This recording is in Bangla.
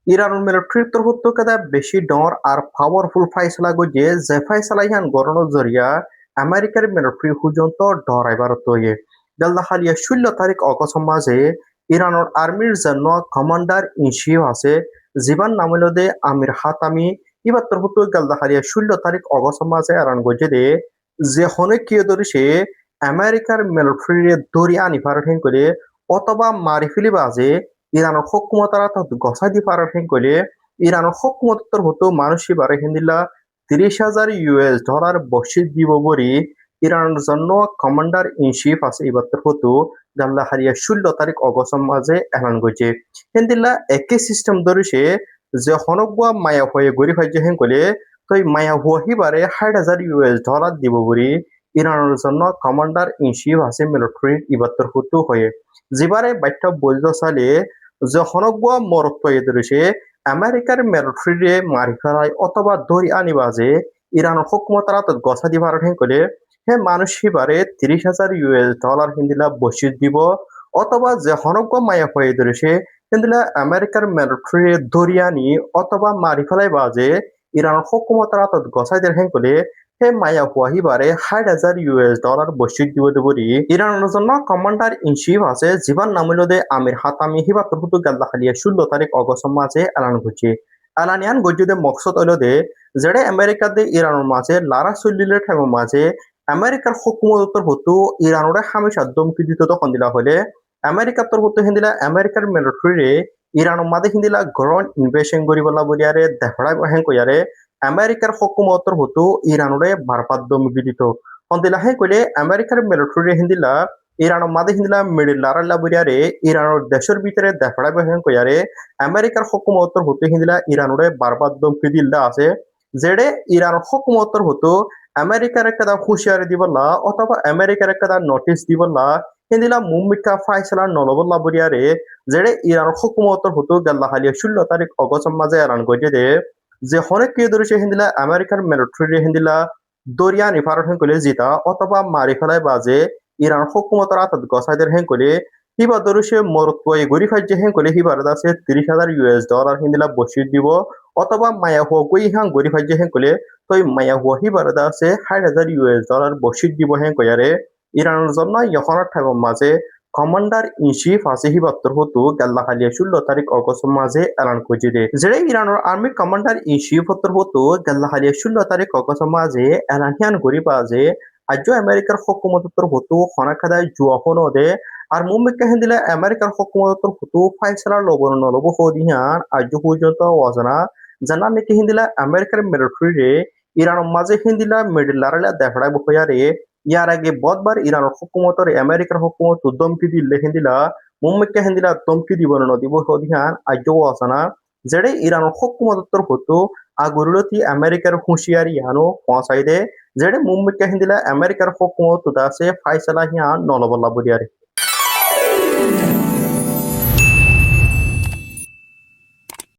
ইরানের মিলিটারির তরফ থেকে বেশি ডর আর পাওয়ারফুল ফাইসলা গজে যে ফাইসলা ইহান গরনের জরিয়া আমেরিকার মিলিটারি পর্যন্ত ডরাইবার তৈয়ে গাল্লা হালিয়া 16 তারিখ অগস্ট মাঝে ইরানের আর্মির জন্য কমান্ডার ইন চিফ আছে জীবান নামিলদে আমির হাতামি ইবার তরফ গাল্লা হালিয়া 16 তারিখ অগস্ট মাঝে আরান গজে দে যে হনে কিয় ধরিছে আমেরিকার মিলিটারি দরিয়া আনি ফারত করে অথবা মারি ফেলি বাজে ইরানের হকুমতারা তো গসাই দি পারার হেন কইলে ইরানের হকুমতর হতো মানুষই বারে হিন্দিলা 30,000 US ডলার বকশিস দিব বরি ইরানের জন্য কমান্ডার ইন চিফ আছে ইবাত্তর হতো গাল্লা হারিয়া 16 তারিখ অগস্ট মাঝে এলান গেছে হিন্দিলা একই সিস্টেম ধরেছে যে হনগুয়া মায়া হয়ে গরি ফাইজে হেন কইলে তো মায়া হুয়া হিবারে 60,000 US ডলার দিব বরি ইরানের জন্য কমান্ডার ইন চিফ আছে মিলিটারি ইবাত্তর হতো হয়ে যেবারে বাইটা বলতে সালে যে হনগুয়া মরত পাইয়ে ধরেছে আমেরিকার মিলিটারিরে মারি ফেলায় অথবা ধরি আনিবা যে ইরানের হকুমতারা তো গছা দিবার হেন করে হে মানুষ হিবারে 30,000 US ডলার হিন্দিলা বসিয়ে দিব অথবা যে হনগুয়া মায়া পাইয়ে ধরেছে হিন্দিলা আমেরিকার মিলিটারিরে ধরি আনি অথবা মারি ফেলাই বাজে ইরানের হকুমতারা তো গছাই দের হেন করে হে মায়া হুয়া হিবারে 60,000 US ডলার বসিয়ে দিব দেবরি ইরানের জন্য কমান্ডার ইন চিফ আছে জীবান নামিলদে আমির হাতামি হিবা তরফুতু গাল্লা খালিয়া 16 তারিখ অগস্ট মাঝে এলান করছে এলানিয়ান গজ্জুদে মকসদ হইলদে যেড়ে আমেরিকা দে ইরানের মাঝে লারা চল্লিলের ঠাইমের মাঝে আমেরিকার হুকুমতর হতু ইরানরে হামেশা দমকি দিত তখন দিলা হলে আমেরিকার তর হতু হিন্দিলা আমেরিকার মিলিটারিরে ইরানের মাঝে হিন্দিলা গ্রাউন্ড ইনভেশন করিবলা বলিয়ারে দেখাড়াই হেন কইয়ারে আমেরিকার হকুমতর হতু ইরানরে বারপাত দমকি দিত হন্দিলা হেন কইলে আমেরিকার মিলিটারি হিন্দিলা ইরানের মাঝে হিন্দিলা মিডিল লারাল্লা বলিয়ারে ইরানের দেশের ভিতরে দেখাড়াই হেন কইয়ারে আমেরিকার হকুমতর হতু হিন্দিলা ইরানরে বারপাত দমকি দিল্লা আছে যেড়ে ইরান হকুমতর হতু আমেরিকার একটা হুঁশিয়ারি দিবলা অথবা আমেরিকার একটা নোটিস দিবলা হিন্দিলা মুম্বিকা ফাইসলা নলবল্লা বলিয়ারে যেড়ে ইরান হকুমতর হতু গাল্লা হালিয়া 16 তারিখ অগস্ট মাঝে এলান গজে দে যে হনেক কে ধরেছে হিন্দিলা আমেরিকার মিলিটারি হিন্দিলা দরিয়া নিফারত হেন কইলে জিতা অথবা মারি ফেলায় বাজে ইরান হকুমতর আতত গসাইদের হেন কইলে হিবা ধরেছে মরত পয়ে গরি ফাইজে হেন কইলে হিবার আছে 30,000 US ডলার হিন্দিলা বসিয়ে দিব অথবা মায়া হুয়া গই হাং গরি ফাইজে হেন কইলে তই মায়া হুয়া হিবার আছে 60,000 US ডলার বসিয়ে দিব হেন কইয়ারে ইরানের জন্য ইহনার ঠাইমের মাঝে কমান্ডার ইন চিফ আছে হিবাত্তর হতু গাল্লা হালিয়া 16 তারিখ অগস্ট মাঝে এলান করছে দে যেড়ে ইরানের আর্মি কমান্ডার ইন চিফ হত্তর হতু গাল্লা হালিয়া 16 তারিখ অগস্ট মাঝে এলান হিয়ান করি বাজে আজ আমেরিকার হকুমতর হতু খনা খাদায় জুয়া হনো দে আর মুম্বিকা হিন্দিলা আমেরিকার হকুমতর হতু ফাইসলা লবণ নলব হদিহান আজ পর্যন্ত অজানা জানা নাকি হিন্দিলা আমেরিকার মিলিটারি ইরানের মাঝে হিন্দিলা মিডিল লারালা দেখাড়াই বহয়ারে ইয়ার আগে বদবার ইরানের হুকুমতর আমেরিকার হুকুমত দমকি দিলে হিন্দিলা মুম্বিকা হিন্দিলা দমকি দিব নদিব হদিহান আজও আসানা যেড়ে ইরানের হুকুমতর হতো আগুরুলতি আমেরিকার হুঁশিয়ারি হানো পৌঁছাই দে যেড়ে মুম্বিকা হিন্দিলা আমেরিকার হুকুমত আছে ফাইসলা হিয়ান নলবল্লা বলিয়ারে